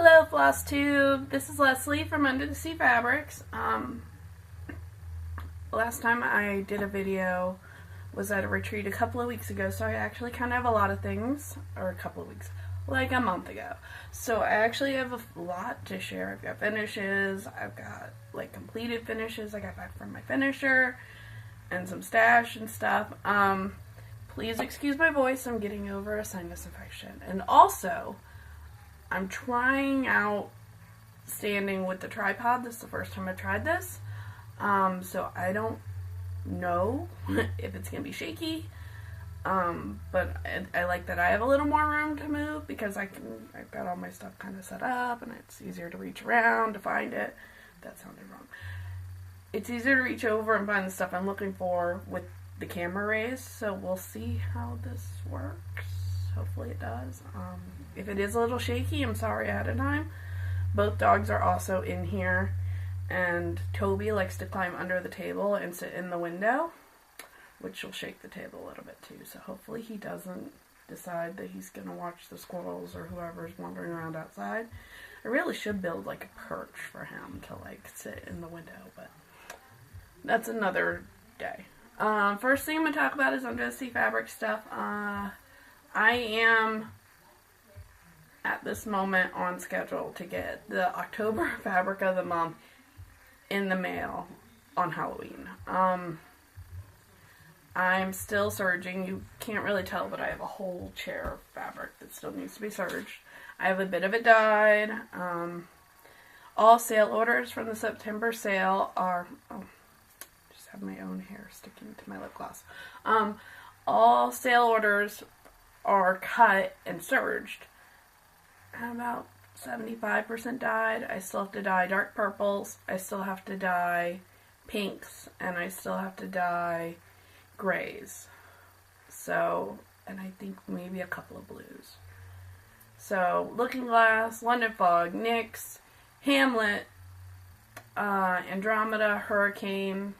Hello Flosstube, this is Leslie from Under the Sea Fabrics. Last time I did a video was at a retreat a couple of weeks ago, so I actually kind of have a lot of things, or a couple of weeks, like a month ago. So I actually have a lot to share. I've got finishes, I've got like completed finishes I got back from my finisher, and some stash and stuff. Please excuse my voice, I'm getting over a sinus infection. And also, I'm trying out standing with the tripod. This is the first time I've tried this. So I don't know if it's going to be shaky. But I like that I have a little more room to move because I've got all my stuff kind of set up and it's easier to reach around to find it. That sounded wrong. It's easier to reach over and find the stuff I'm looking for with the camera raised. So we'll see how this works. Hopefully it does. If it is a little shaky, I'm sorry ahead of time. Both dogs are also in here, and Toby likes to climb under the table and sit in the window, which will shake the table a little bit too. So hopefully he doesn't decide that he's going to watch the squirrels or whoever's wandering around outside. I really should build like a perch for him to like sit in the window, but that's another day. First thing I'm going to talk about is Under the Sea Fabric stuff. I am at this moment on schedule to get the October fabric of the month in the mail on Halloween. I'm still serging. You can't really tell, but I have a whole chair of fabric that still needs to be serged. I have a bit of it dyed. All sale orders from the September sale are... Oh, just have my own hair sticking to my lip gloss. All sale orders are cut and serged. I'm about 75% dyed. I still have to dye dark purples. I still have to dye pinks. And I still have to dye grays. So, and I think maybe a couple of blues. So, Looking Glass, London Fog, NYX, Hamlet, Andromeda, Hurricane,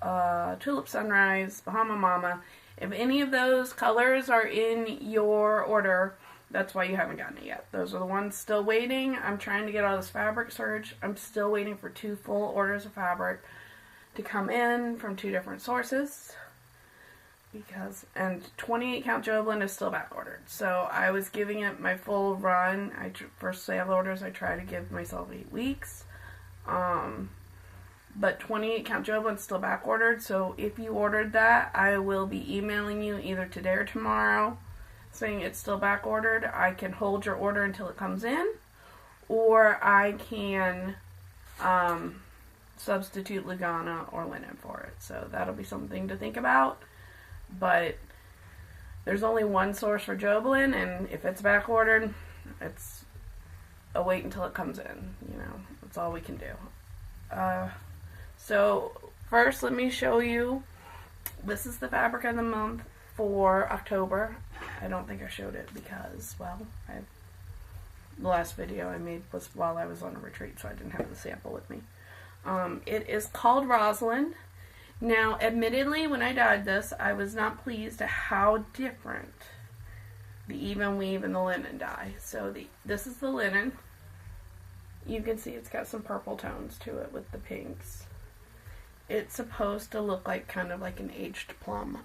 Tulip Sunrise, Bahama Mama. If any of those colors are in your order, that's why you haven't gotten it yet. Those are the ones still waiting. I'm trying to get all this fabric surge. I'm still waiting for 2 full orders of fabric to come in from 2 different sources. And 28 count Joblin is still back ordered. So I was giving it my full run. For sale orders, I try to give myself 8 weeks. But 28 count Joblin's still back ordered, so if you ordered that, I will be emailing you either today or tomorrow saying it's still back ordered. I can hold your order until it comes in, or I can substitute Lugana or linen for it. So that'll be something to think about. But there's only one source for Joblin, and if it's back ordered, it's a wait until it comes in. You know, that's all we can do. So first let me show you, this is the fabric of the month for October. I don't think I showed it because, well, the last video I made was while I was on a retreat, so I didn't have the sample with me. It is called Rosalind. Now, admittedly, when I dyed this, I was not pleased at how different the even weave and the linen dye. So this is the linen. You can see it's got some purple tones to it with the pinks. It's supposed to look like kind of like an aged plum.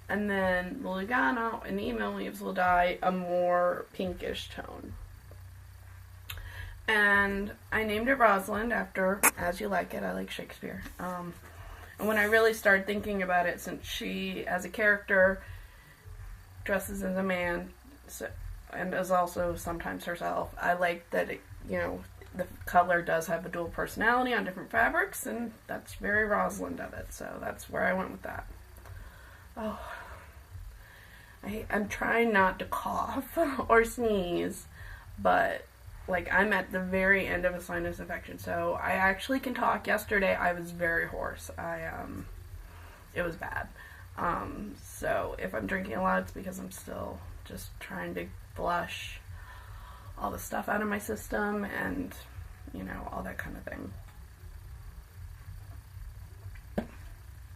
And then the Lugana and the email weaves will dye a more pinkish tone. And I named it Rosalind after As You Like It. I like Shakespeare. And when I really started thinking about it, since she, as a character, dresses as a man, and is also sometimes herself, I like that it, you know, the color does have a dual personality on different fabrics, and that's very Rosalind of it, so that's where I went with that. Oh, I'm trying not to cough or sneeze, but like I'm at the very end of a sinus infection, so I actually can talk. Yesterday I was very hoarse. It was bad. So if I'm drinking a lot, it's because I'm still just trying to flush all the stuff out of my system and, you know, all that kind of thing.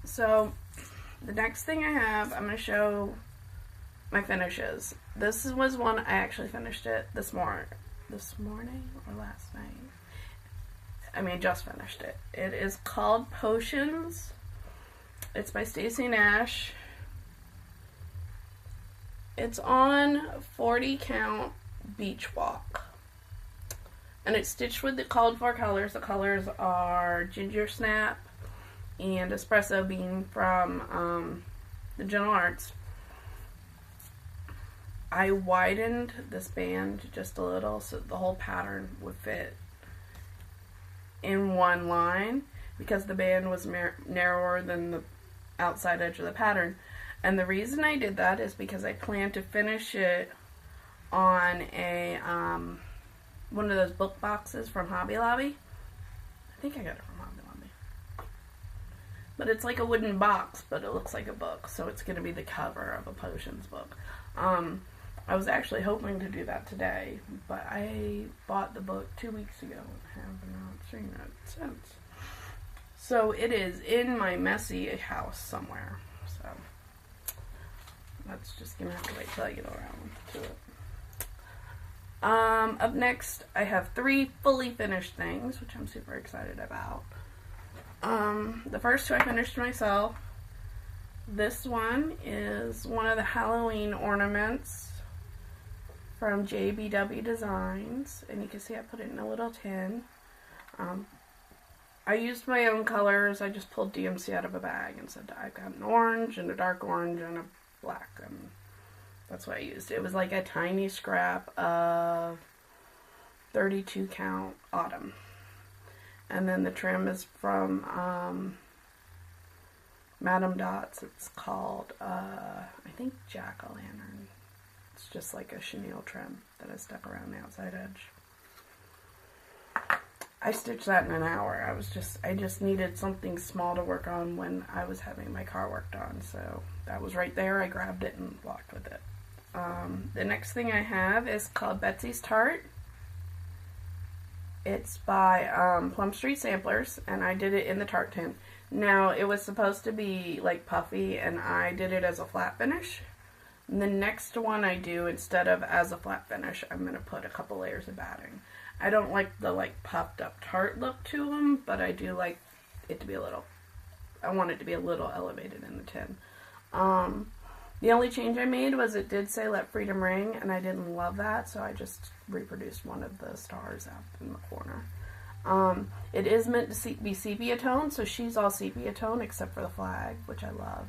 So the next thing I have, I'm going to show my finishes. This was one I actually finished it this morning or last night. I mean, just finished it. It is called Potions. It's by Stacey Nash. It's on 40 count beach walk. And it's stitched with the called for colors. The colors are Ginger Snap and Espresso Bean from the Gentle Arts. I widened this band just a little so the whole pattern would fit in one line because the band was narrower than the outside edge of the pattern. And the reason I did that is because I plan to finish it on a one of those book boxes from Hobby Lobby. I think I got it from Hobby Lobby. But it's like a wooden box, but it looks like a book, so it's going to be the cover of a Potions book. I was actually hoping to do that today, but I bought the book 2 weeks ago and have not seen it since. So it is in my messy house somewhere. So that's just going to have to wait till I get around to it. Up next, I have 3 fully finished things, which I'm super excited about. The first 2 I finished myself. This one is one of the Halloween ornaments from JBW Designs, and you can see I put it in a little tin. I used my own colors. I just pulled DMC out of a bag and said I've got an orange and a dark orange and a black, and that's what I used. It was like a tiny scrap of 32 count autumn. And then the trim is from Madame Dots. It's called, I think, Jack-o'-lantern. It's just like a chenille trim that I stuck around the outside edge. I stitched that in an hour. I just needed something small to work on when I was having my car worked on. So that was right there. I grabbed it and walked with it. The next thing I have is called Betsy's Tart. It's by Plum Street Samplers, and I did it in the tart tin. Now, it was supposed to be like puffy, and I did it as a flat finish. And the next one I do, instead of as a flat finish, I'm going to put a couple layers of batting. I don't like the like puffed up tart look to them, but I do like it to be a little, I want it to be a little elevated in the tin. The only change I made was it did say Let Freedom Ring, and I didn't love that, so I just reproduced one of the stars out in the corner. It is meant to be sepia tone, so she's all sepia tone except for the flag, which I love.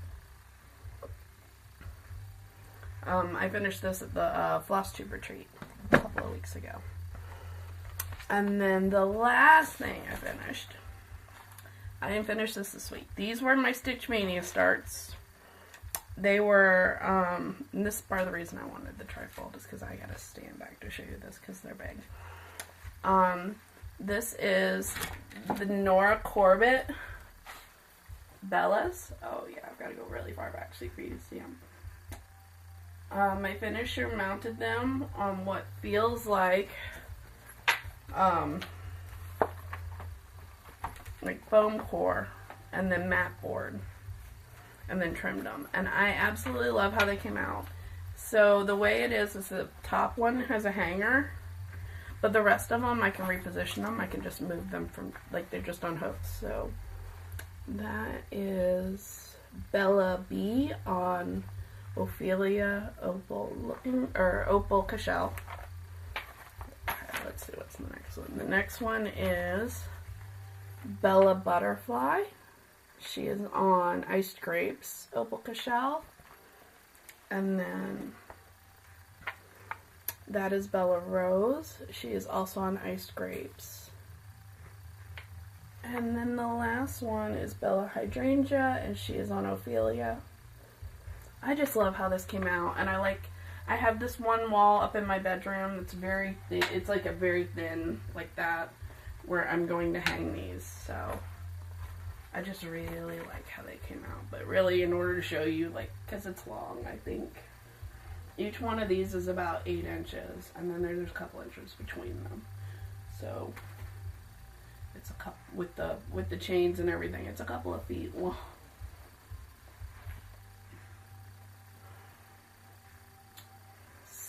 I finished this at the Flosstube retreat a couple of weeks ago. And then the last thing I finished, I didn't finish this week. These were my Stitch Mania starts. They were, and this is part of the reason I wanted the trifold is because I gotta stand back to show you this because they're big. This is the Nora Corbett Bellas. Oh yeah, I've got to go really far back so for you to see them. My finisher mounted them on what feels like foam core and then mat board, and then trimmed them, and I absolutely love how they came out. So the way it is the top one has a hanger, but the rest of them I can reposition them. I can just move them from, like, they're just on hooks. So that is Bella B on Ophelia Opal Cashel. Okay, let's see what's the next one. The next one is Bella Butterfly. She is on Iced Grapes Opal Cashel. And then that is Bella Rose. She is also on Iced Grapes. And then the last one is Bella Hydrangea, and she is on Ophelia. I just love how this came out, and I have this one wall up in my bedroom that's very thin. It's like a very thin, like that, where I'm going to hang these. So I just really like how they came out. But really, in order to show you, like, because it's long, I think each one of these is about 8 inches, and then there's a couple inches between them. So it's a couple with the chains and everything. It's a couple of feet long.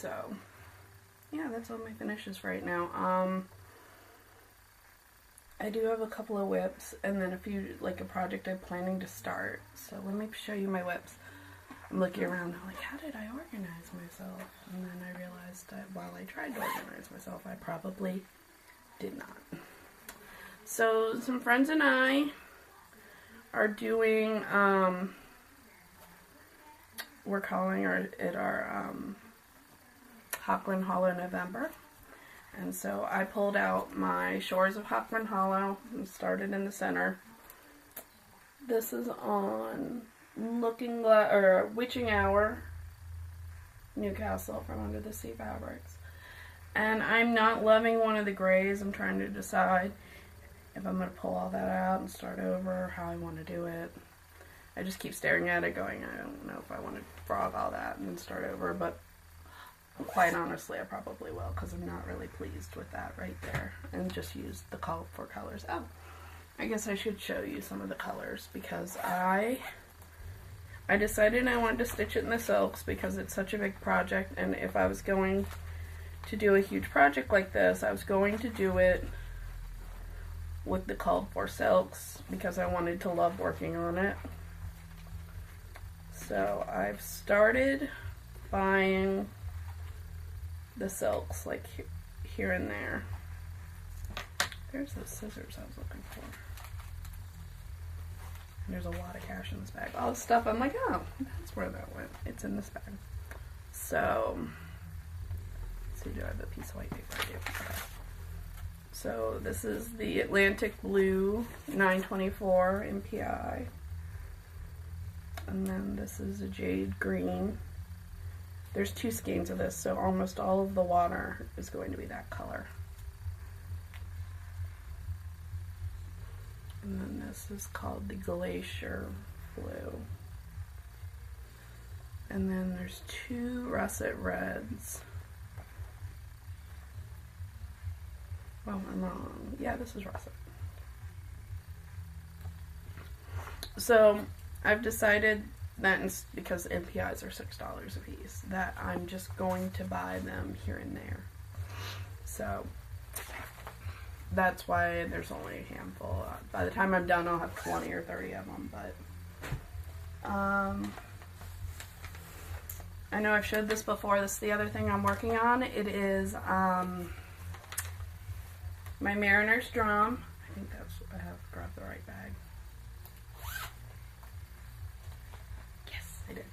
So, yeah, that's all my finishes right now. I do have a couple of whips, and then a project I'm planning to start. So let me show you my whips. I'm looking around, I'm like, how did I organize myself? And then I realized that while I tried to organize myself, I probably did not. So some friends and I are doing, we're calling it our Hockland Hollow November. And so I pulled out my Shores of Hockland Hollow and started in the center. This is on Witching Hour, Newcastle, from Under the Sea Fabrics. And I'm not loving one of the grays. I'm trying to decide if I'm going to pull all that out and start over, or how I want to do it. I just keep staring at it going, I don't know if I want to frog all that and then start over, but quite honestly, I probably will, because I'm not really pleased with that right there, and just use the four colors. Oh, I guess I should show you some of the colors, because I decided I wanted to stitch it in the silks because it's such a big project, and if I was going to do a huge project like this, I was going to do it with the called for silks because I wanted to love working on it. So I've started buying the silks, like here and there. There's the scissors I was looking for. And there's a lot of cash in this bag. All the stuff, I'm like, oh, that's where that went. It's in this bag. So, let's see, do I have a piece of white paper? I do. Okay. So this is the Atlantic Blue 924 MPI. And then this is a Jade Green. There's two skeins of this, so almost all of the water is going to be that color. And then this is called the Glacier Blue. And then there's two russet reds. Oh, I'm wrong. Yeah, this is russet. So I've decided that, because MPIs are $6 a piece, that I'm just going to buy them here and there. So that's why there's only a handful. By the time I'm done, I'll have 20 or 30 of them. But I know I've showed this before. This is the other thing I'm working on. It is my Mariner's Drum. I think that's, I have grabbed the right bag. Yes, I did.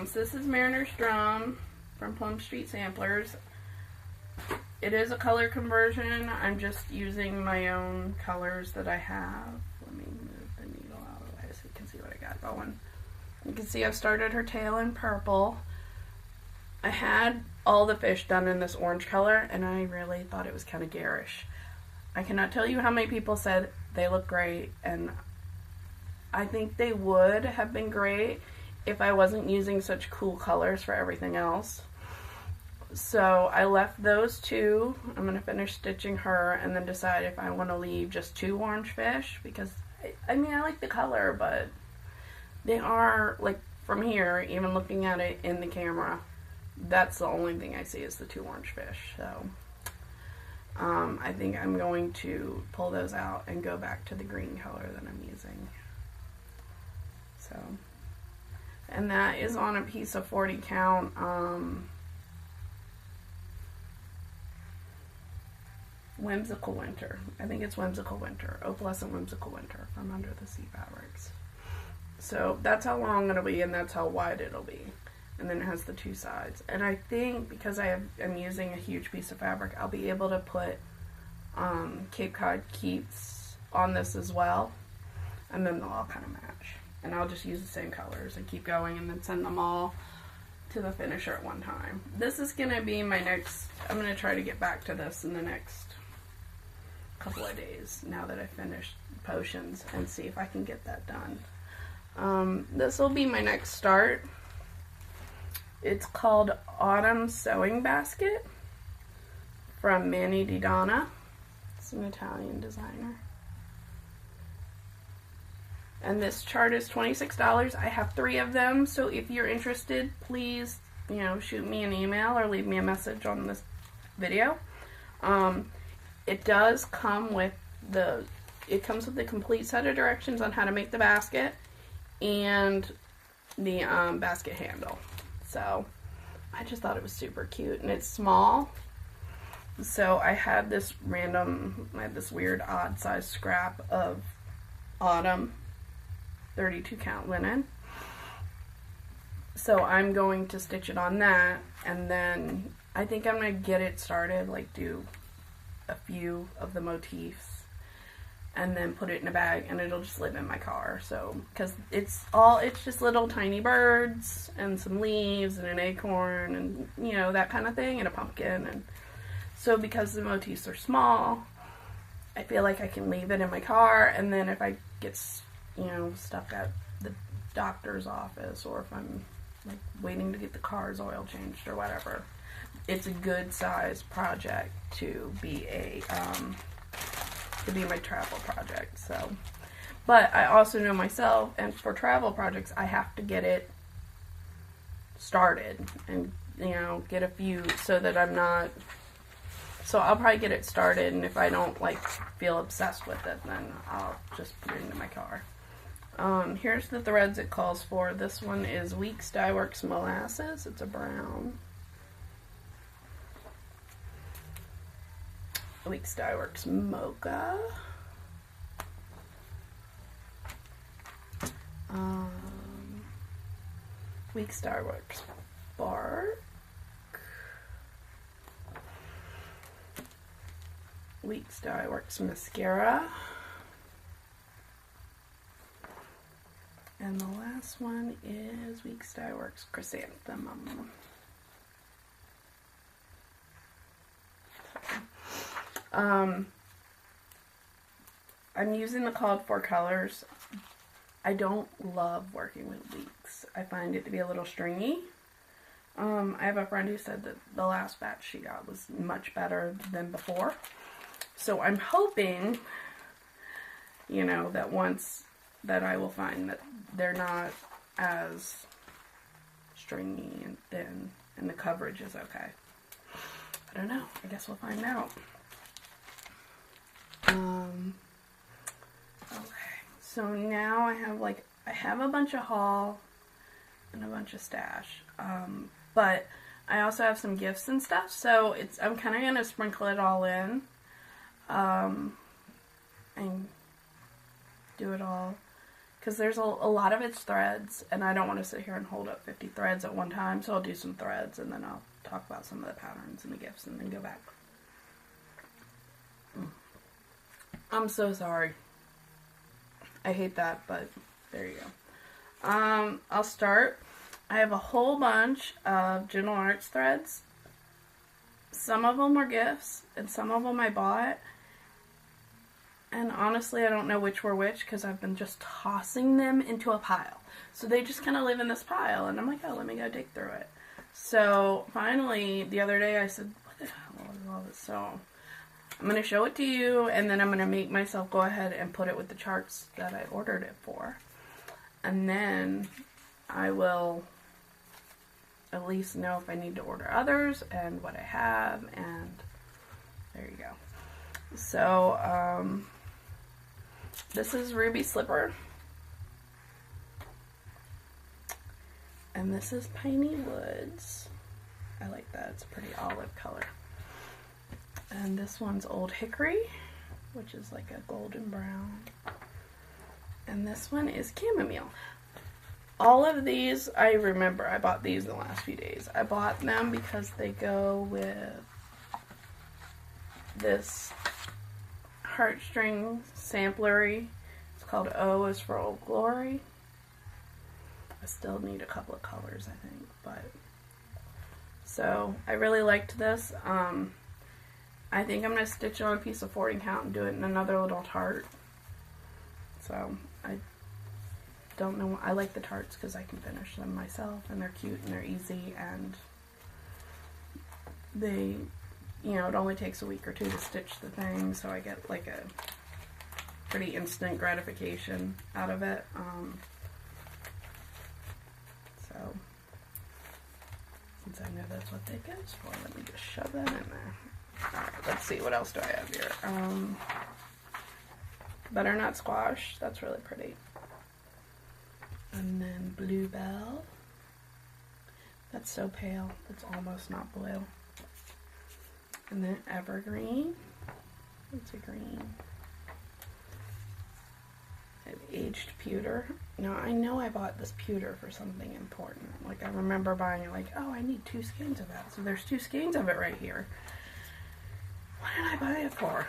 So this is Mariner's Drum from Plum Street Samplers. It is a color conversion. I'm just using my own colors that I have. Let me move the needle out of the way so you can see what I got going. You can see I've started her tail in purple. I had all the fish done in this orange color, and I really thought it was kind of garish. I cannot tell you how many people said they look great, and I think they would have been great if I wasn't using such cool colors for everything else. So I left those two. I'm going to finish stitching her and then decide if I want to leave just two orange fish, because I mean, I like the color, but they are, like, from here, even looking at it in the camera, that's the only thing I see is the two orange fish. So I think I'm going to pull those out and go back to the green color that I'm using. So, and that is on a piece of 40 count. Whimsical Winter. I think it's Whimsical Winter. Opalescent Whimsical Winter from Under the Sea Fabrics. So that's how long it'll be, and that's how wide it'll be. And then it has the two sides. And I think because I'm using a huge piece of fabric, I'll be able to put Cape Cod Keats on this as well. And then they'll all kind of match. And I'll just use the same colors and keep going and then send them all to the finisher at one time. This is going to be my next, I'm going to try to get back to this in the next couple of days now that I've finished potions, and see if I can get that done. This will be my next start. It's called Autumn Sewing Basket from Manny Di Donna. It's an Italian designer. And this chart is $26. I have 3 of them, so if you're interested, please you know, shoot me an email or leave me a message on this video. It does come with the complete set of directions on how to make the basket and the basket handle. So I just thought it was super cute, and it's small. So I had this weird odd size scrap of autumn 32 count linen. So I'm going to stitch it on that, and then I think I'm going to get it started, like do a few of the motifs, and then put it in a bag, and it'll just live in my car. So, because it's just little tiny birds, and some leaves, and an acorn, and, you know, that kind of thing, and a pumpkin, and so because the motifs are small, I feel like I can leave it in my car, and then if I get, you know, stuck at the doctor's office, or if I'm like waiting to get the car's oil changed or whatever, it's a good size project to be my travel project. So, but I also know myself, and for travel projects I have to get it started and, you know, get a few so that I'm not, so I'll probably get it started, and if I don't like feel obsessed with it, then I'll just put it into my car. Here's the threads it calls for. This one is Weeks Dye Works Molasses. It's a brown. Weeks Dye Works Mocha. Weeks Dye Works Bark. Weeks Dye Works Mascara. And the last one is Weeks Dye Works Chrysanthemum. I'm using the called for colors. I don't love working with Weeks. I find it to be a little stringy. I have a friend who said that the last batch she got was much better than before. So I'm hoping, you know, that that I will find that they're not as stringy and thin, and the coverage is okay. I don't know. I guess we'll find out. Okay, so now I have a bunch of haul and a bunch of stash, but I also have some gifts and stuff, so I'm kind of going to sprinkle it all in, and do it all, because there's a lot of it's threads, and I don't want to sit here and hold up 50 threads at one time, so I'll do some threads, and then I'll talk about some of the patterns and the gifts, and then go back. I'm so sorry. I hate that, but there you go. I'll start. I have a whole bunch of Gentle Arts threads. Some of them were gifts, and some of them I bought. And honestly, I don't know which were which, because I've been just tossing them into a pile. So they just kind of live in this pile, and I'm like, oh, let me go dig through it. So finally, the other day, I said, what the hell is all this? So I'm going to show it to you, and then I'm going to make myself go ahead and put it with the charts that I ordered it for. And then I will at least know if I need to order others and what I have, and there you go. So, this is Ruby Slipper. And this is Piney Woods. I like that. It's a pretty olive color. And this one's Old Hickory, which is like a golden brown. And this one is Chamomile. All of these, I remember, I bought these in the last few days. I bought them because they go with this heartstring samplery. It's called O is for Old Glory. I still need a couple of colors, I think, but so I really liked this. I think I'm going to stitch on a piece of 40 count and do it in another little tart. So I don't know. I like the tarts because I can finish them myself, and they're cute and they're easy, and they, you know, it only takes a week or two to stitch the thing, so I get like a pretty instant gratification out of it. So since I know that's what that goes for. Let me just shove that in there. Alright, let's see, what else do I have here? Butternut squash, that's really pretty. And then bluebell. That's so pale, it's almost not blue. And then evergreen. It's a green. And aged pewter. Now I know I bought this pewter for something important. Like I remember buying it like, oh, I need 2 skeins of that. So there's 2 skeins of it right here. What did I buy it for?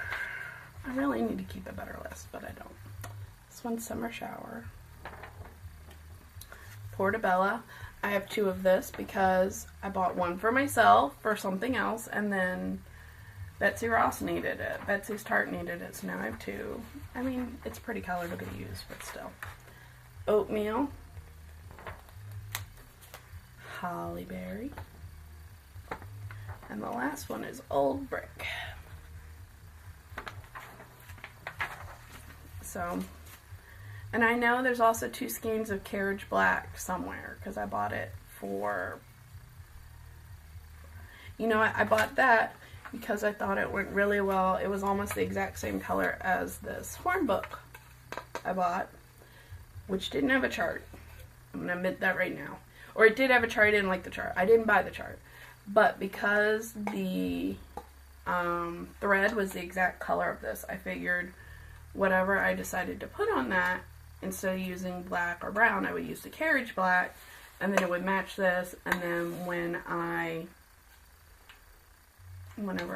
I really need to keep a better list, but I don't. This one's Summer Shower. Portobello. I have 2 of this because I bought one for myself for something else, and then Betsy Ross needed it. Betsy's Tart needed it, so now I have 2. I mean, it's a pretty color to be used, but still. Oatmeal. Holly Berry. And the last one is Old Brick. So, and I know there's also 2 skeins of Carriage Black somewhere, because I bought it for, you know, I bought that because I thought it went really well. It was almost the exact same color as this horn book I bought, which didn't have a chart. I'm going to admit that right now. Or it did have a chart, I didn't like the chart. I didn't buy the chart. But because the thread was the exact color of this, I figured whatever I decided to put on that, instead of using black or brown, I would use the Carriage Black, and then it would match this, and then whenever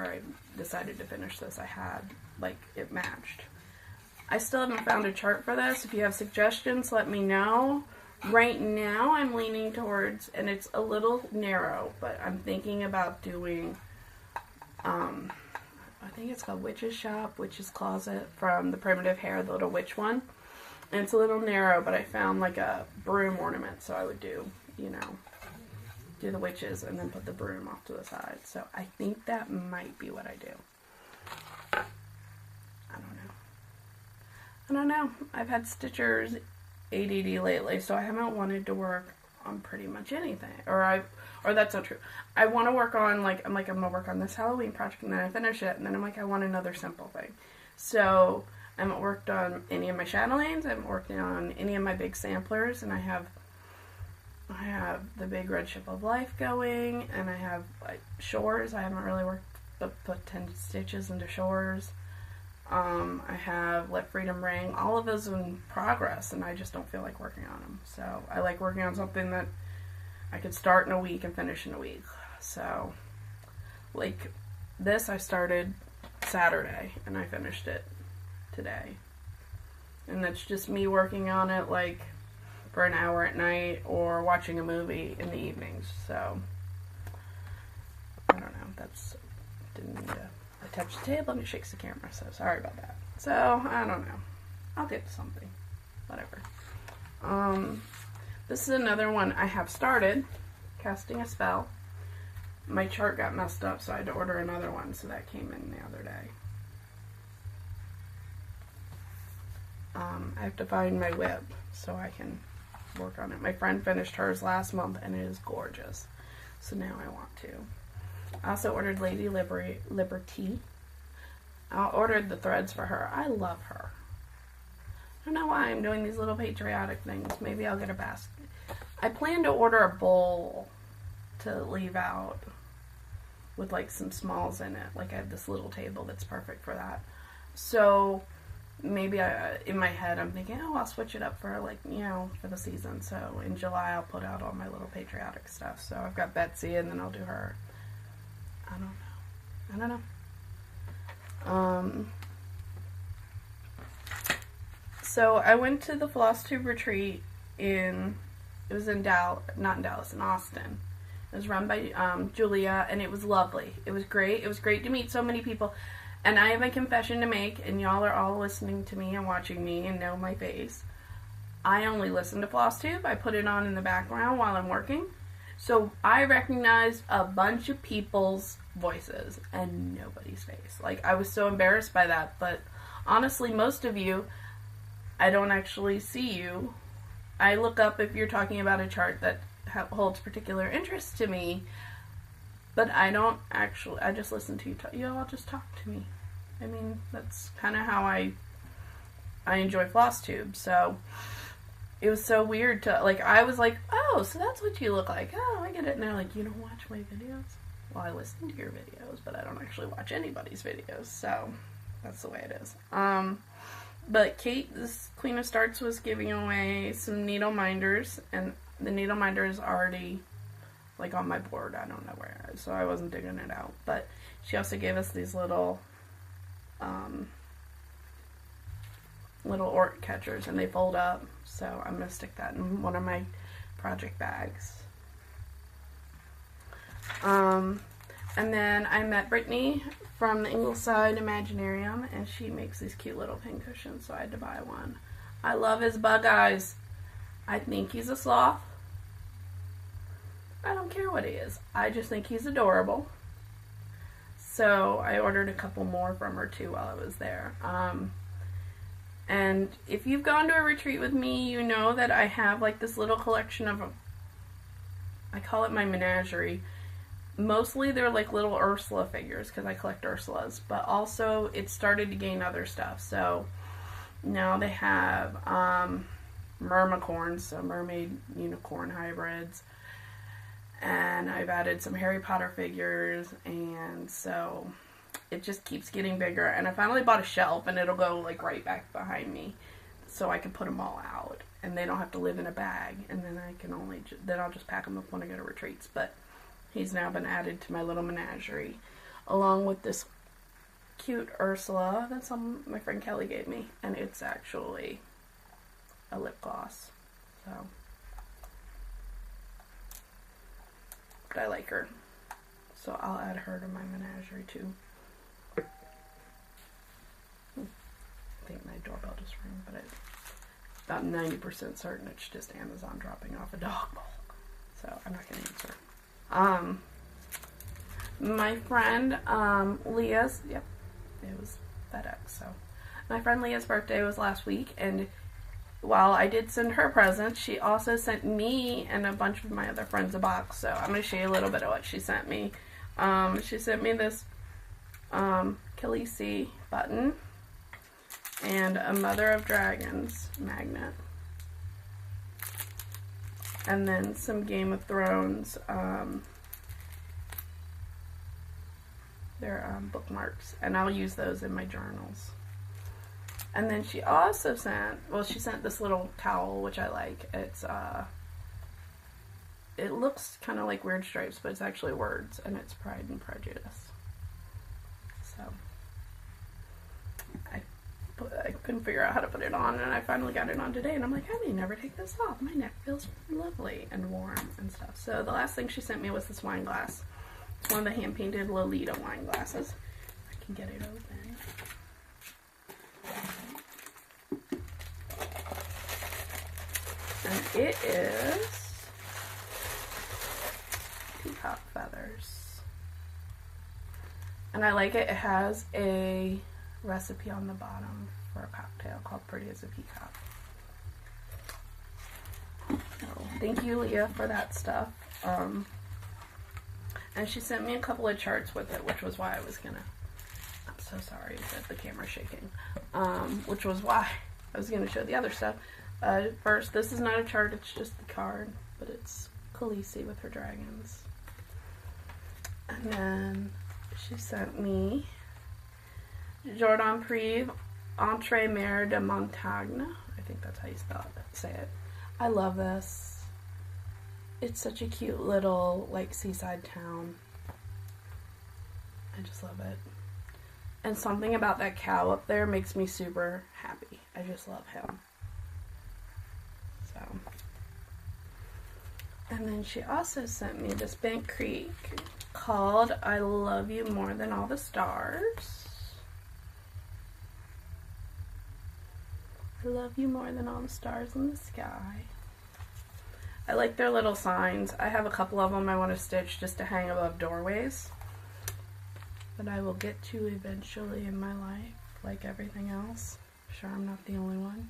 I decided to finish this, I had, like, it matched. I still haven't found a chart for this. If you have suggestions, let me know. Right now, I'm leaning towards, and it's a little narrow, but I'm thinking about doing, I think it's called Witch's Shop, Witch's Closet, from the Primitive Hair, the little witch one. And it's a little narrow, but I found like a broom ornament, so I would do, you know, do the witches and then put the broom off to the side. So I think that might be what I do. I don't know. I've had Stitcher's ADD lately, so I haven't wanted to work on pretty much anything. Or that's not true. I want to work on, I'm going to work on this Halloween project, and then I finish it, and then I'm like, I want another simple thing. So I haven't worked on any of my chatelaines, I haven't worked on any of my big samplers, and I have the big Red Ship of Life going, and I have, like, shores. I haven't really put 10 stitches into shores. I have Let Freedom Ring. All of those are in progress, and I just don't feel like working on them. So I like working on something that I could start in a week and finish in a week. So, like, this I started Saturday, and I finished it today. And that's just me working on it, like, for an hour at night, or watching a movie in the evenings. So, I don't know. Didn't mean to touch the table, and it shakes the camera, so sorry about that. So, I don't know. I'll get to something. Whatever. This is another one I have started, Casting a Spell. My chart got messed up, so I had to order another one, so that came in the other day. I have to find my whip so I can work on it. My friend finished hers last month, and it is gorgeous. So now I want to. I also ordered Lady Liberty. I ordered the threads for her. I love her. I don't know why I'm doing these little patriotic things. Maybe I'll get a basket. I plan to order a bowl to leave out with, like, some smalls in it. Like, I have this little table that's perfect for that. So maybe in my head I'm thinking, oh, I'll switch it up for, like, you know, for the season. So in July I'll put out all my little patriotic stuff. So I've got Betsy, and then I'll do her. I don't know. So I went to the Flosstube retreat in Austin. It was run by Julia, and it was lovely. It was great. It was great to meet so many people. And I have a confession to make, and y'all are all listening to me and watching me and know my face. I only listen to Flosstube. I put it on in the background while I'm working. So I recognized a bunch of people's voices and nobody's face. Like, I was so embarrassed by that, but honestly, most of you, I don't actually see you. I look up if you're talking about a chart that holds particular interest to me, But I don't actually, I just listen to you talk. You all just talk to me. I mean, that's kind of how I enjoy Flosstube. So it was so weird to, like, I was like, oh, so that's what you look like. Oh, I get it. And they're like, you don't watch my videos? Well, I listen to your videos, but I don't actually watch anybody's videos. So that's the way it is. But Kate, this Queen of Starts, was giving away some needle minders, and the needle minder is already, like, on my board. I don't know where it is, so I wasn't digging it out. But she also gave us these little orc catchers, and they fold up, so I'm going to stick that in one of my project bags. And then I met Brittany from the Ingleside Imaginarium, and she makes these cute little pincushions, so I had to buy one. I love his bug eyes. I think he's a sloth. I don't care what he is. I just think he's adorable. So I ordered a couple more from her too while I was there. And if you've gone to a retreat with me, you know that I have like this little collection of, I call it my menagerie. Mostly they're like little Ursula figures because I collect Ursulas, but also it started to gain other stuff. So now they have mermacorns, so mermaid unicorn hybrids, and I've added some Harry Potter figures, and so it just keeps getting bigger. And I finally bought a shelf, and it'll go like right back behind me, so I can put them all out, and they don't have to live in a bag. And then I can only then I'll just pack them up when I go to retreats. But he's now been added to my little menagerie, along with this cute Ursula that my friend Kelly gave me, and it's actually a lip gloss. So, but I like her, so I'll add her to my menagerie too. I think my doorbell just rang, but I'm about 90% certain it's just Amazon dropping off a dog bowl, so I'm not going to answer. My friend Leah's, yep, it was FedEx. So my friend Leah's birthday was last week, and while I did send her presents, she also sent me and a bunch of my other friends a box. So I'm going to show you a little bit of what she sent me. She sent me this Khaleesi button and a Mother of Dragons magnet, and then some Game of Thrones they're bookmarks, and I'll use those in my journals. And then she also sent, well, she sent this little towel, which I like. It's it looks kind of like weird stripes, but it's actually words, and it's Pride and Prejudice. So I couldn't figure out how to put it on, and I finally got it on today, and I'm like, I may never take this off. My neck feels lovely and warm and stuff. So the last thing she sent me was this wine glass. It's one of the hand-painted Lolita wine glasses. I can get it open. And it is peacock feathers. And I like it. It has a recipe on the bottom for a cocktail called Pretty as a Peacock. So, thank you, Leah, for that stuff. And she sent me a couple of charts with it, which was why I was gonna, I'm so sorry that the camera's shaking, which was why I was gonna show the other stuff. First, this is not a chart, it's just the card, but it's Khaleesi with her dragons. And then she sent me Jordan Prive Entre Mer de Montagne. I think that's how you say it. I love this. It's such a cute little, like, seaside town. I just love it. And something about that cow up there makes me super happy. I just love him. So. And then she also sent me this Bent Creek called I Love You More Than All the Stars. I love you more than all the stars in the sky. I like their little signs. I have a couple of them I want to stitch just to hang above doorways, that I will get to eventually in my life, like everything else. I'm sure I'm not the only one.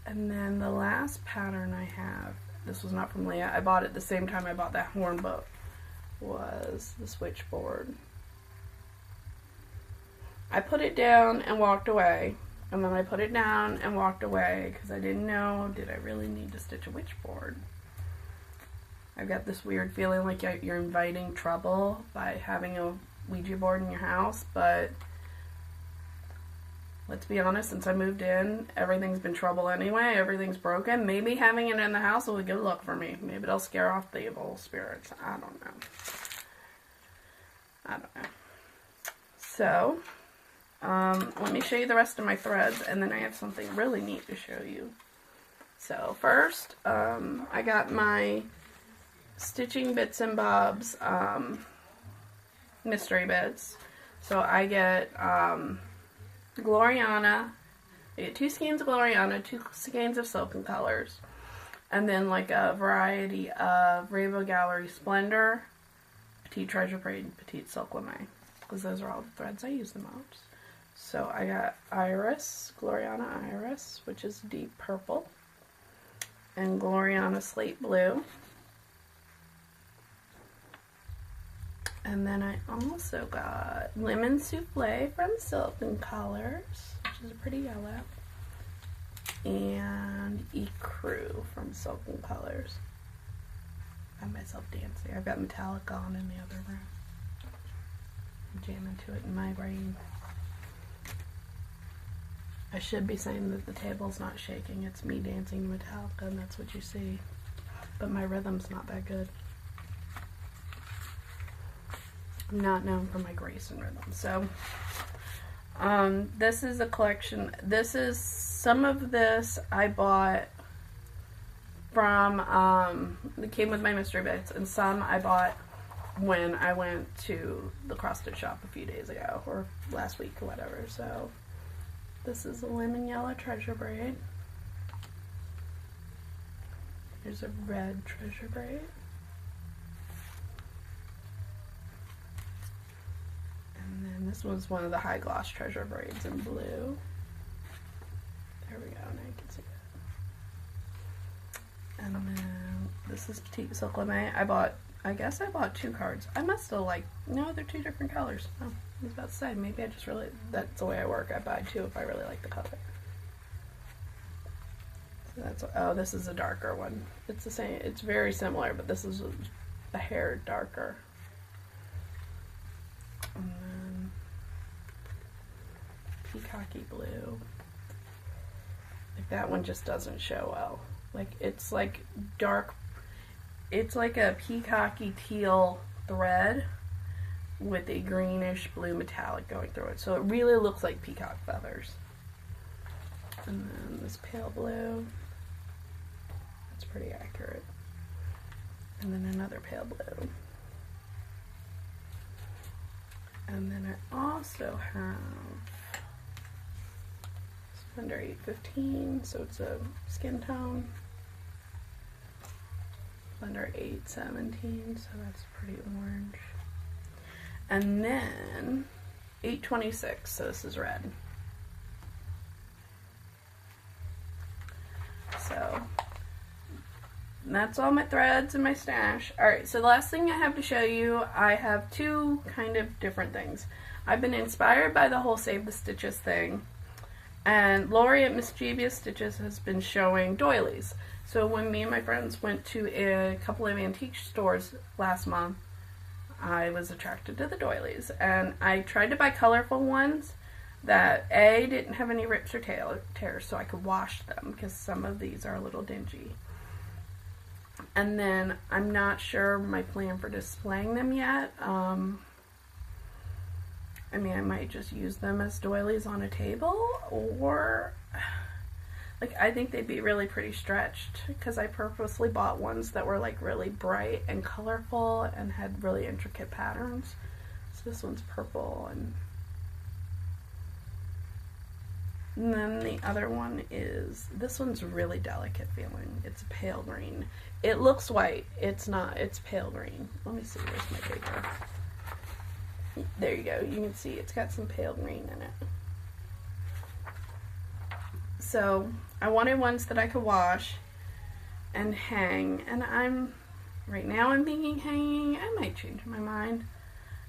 And then the last pattern I have this was not from Leah. I bought it the same time I bought that horn book, was the switchboard. I put it down and walked away, and then I put it down and walked away because I didn't know, did I really need to stitch a switchboard? I've got this weird feeling like you're inviting trouble by having a Ouija board in your house, but let's be honest, since I moved in, everything's been trouble anyway, everything's broken. Maybe having it in the house will be good luck for me. Maybe it'll scare off the evil spirits. I don't know. So, let me show you the rest of my threads, and then I have something really neat to show you. So first, I got my Stitching Bits and Bobs mystery bits. So I get Gloriana, I get 2 skeins of Gloriana, 2 skeins of Silken Colors, and then like a variety of Rainbow Gallery Splendor, Petite Treasure Braid, and Petite Silk Lame, because those are all the threads I use the most. So I got Iris, Gloriana Iris, which is deep purple, and Gloriana Slate Blue. And then I also got Lemon Souffle from Silken Colors, which is a pretty yellow, and Ecru from Silken Colors. I have myself dancing. I've got metallic on in the other room. I'm jamming to it in my brain. I should be saying that the table's not shaking. It's me dancing to Metallica, and that's what you see. But my rhythm's not that good. I'm not known for my grace and rhythm. So, this is a collection. This is, some of this I bought from, it came with my mystery bits, and some I bought when I went to the cross stitch shop a few days ago, or last week or whatever. So, this is a lemon yellow treasure braid. Here's a red treasure braid. And then this one's one of the high gloss treasure braids in blue. There we go, now you can see it. And then this is Petite Silk Lame. I guess I bought 2 cards. I must have no, they're 2 different colors. Oh, I was about to say, maybe I just really, that's the way I work. I buy 2 if I really like the color. So that's, oh, this is a darker one. It's the same, it's very similar, but this is a hair darker. And then peacocky blue. Like that one just doesn't show well. Like it's like dark, it's like a peacocky teal thread with a greenish blue metallic going through it. So it really looks like peacock feathers. And then this pale blue. That's pretty accurate. And then another pale blue. And then I also have Splendor 815, so it's a skin tone. Splendor 817, so that's pretty orange. And then 826, so this is red. So that's all my threads and my stash. Alright, so the last thing I have to show you, I have 2 kind of different things. I've been inspired by the whole Save the Stitches thing, and Lori at Mischievous Stitches has been showing doilies. So when me and my friends went to a couple of antique stores last month, I was attracted to the doilies, and I tried to buy colorful ones that A, didn't have any rips or tears, so I could wash them, because some of these are a little dingy. And then I'm not sure my plan for displaying them yet. I mean, I might just use them as doilies on a table, or like I think they'd be really pretty stretched, because I purposely bought ones that were like really bright and colorful and had really intricate patterns. So this one's purple, and then the other one is, this one's really delicate feeling. It's a pale green. It looks white. It's not. It's pale green. Let me see. Where's my paper? There you go. You can see it's got some pale green in it. So I wanted ones that I could wash. and hang. And right now I'm thinking hanging. I might change my mind.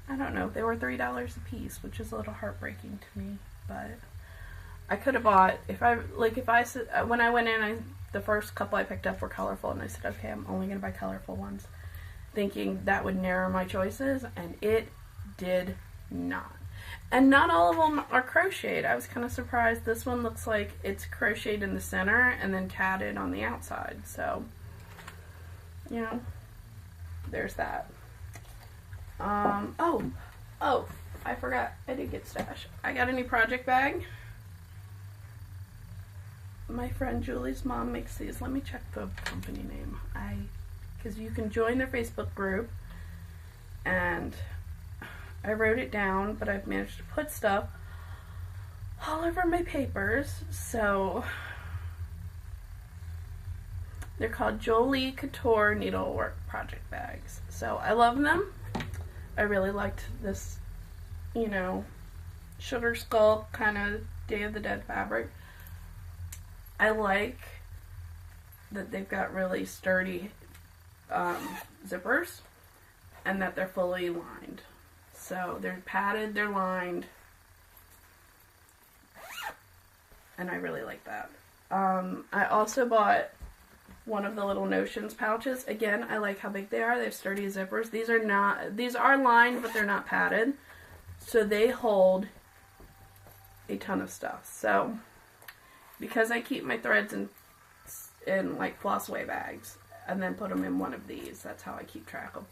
I don't know. They were $3 a piece, which is a little heartbreaking to me, but I could have bought, when I went in, the first couple I picked up were colorful, and I said, okay, I'm only going to buy colorful ones, thinking that would narrow my choices, and it did not. And not all of them are crocheted. I was kind of surprised. This one looks like it's crocheted in the center and then tatted on the outside, so, you know, there's that. Oh, I forgot. I did get stash. I got a new project bag. My friend Julie's mom makes these. Let me check the company name. Because you can join their Facebook group, and I wrote it down, but I've managed to put stuff all over my papers. So they're called Jolie Couture Needlework Project Bags. So I love them. I really liked this, you know, sugar skull kind of Day of the Dead fabric. I like that they've got really sturdy zippers and that they're fully lined. So they're padded, they're lined, and I really like that. I also bought one of the little Notions pouches. Again, I like how big they are. They have sturdy zippers. These are lined, but they're not padded. So they hold a ton of stuff. So, because I keep my threads in like floss away bags and then put them in one of these, that's how I keep track of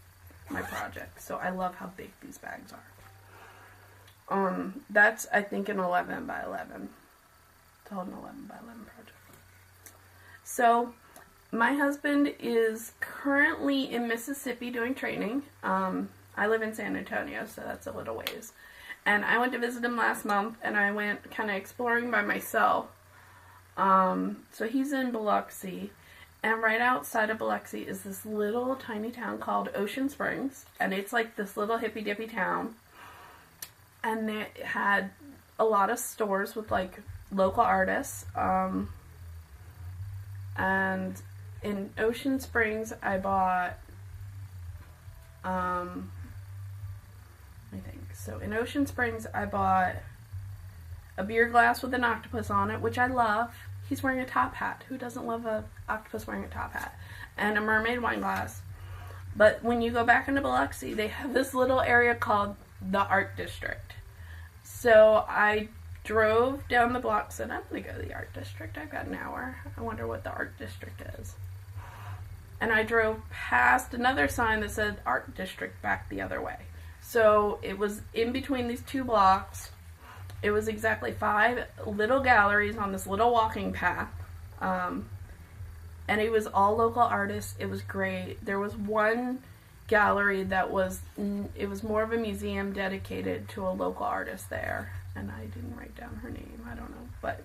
my projects. So I love how big these bags are. That's, I think, an 11 by 11. It's an 11 by 11 project. So, my husband is currently in Mississippi doing training. I live in San Antonio, so that's a little ways. And I went to visit him last month, and I went kind of exploring by myself. So he's in Biloxi, and right outside of Biloxi is this little tiny town called Ocean Springs, and it's like this little hippy-dippy town. And it had a lot of stores with like local artists. And in Ocean Springs, I bought, I think, so in Ocean Springs, I bought a beer glass with an octopus on it, which I love. He's wearing a top hat. Who doesn't love an octopus wearing a top hat? And a mermaid wine glass. But when you go back into Biloxi, they have this little area called the Art District. So I drove down the block, said, I'm going to go to the Art District. I've got an hour. I wonder what the Art District is. And I drove past another sign that said Art District back the other way. So it was in between these two blocks. It was exactly 5 little galleries on this little walking path. And it was all local artists. It was great. There was one gallery that was, it was more of a museum dedicated to a local artist there. And I didn't write down her name. I don't know. But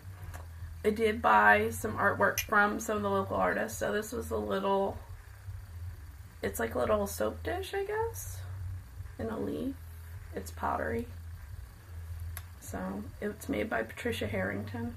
I did buy some artwork from some of the local artists. So this was a little, it's like a little soap dish, I guess, in a leaf. It's pottery. So it's made by Patricia Harrington.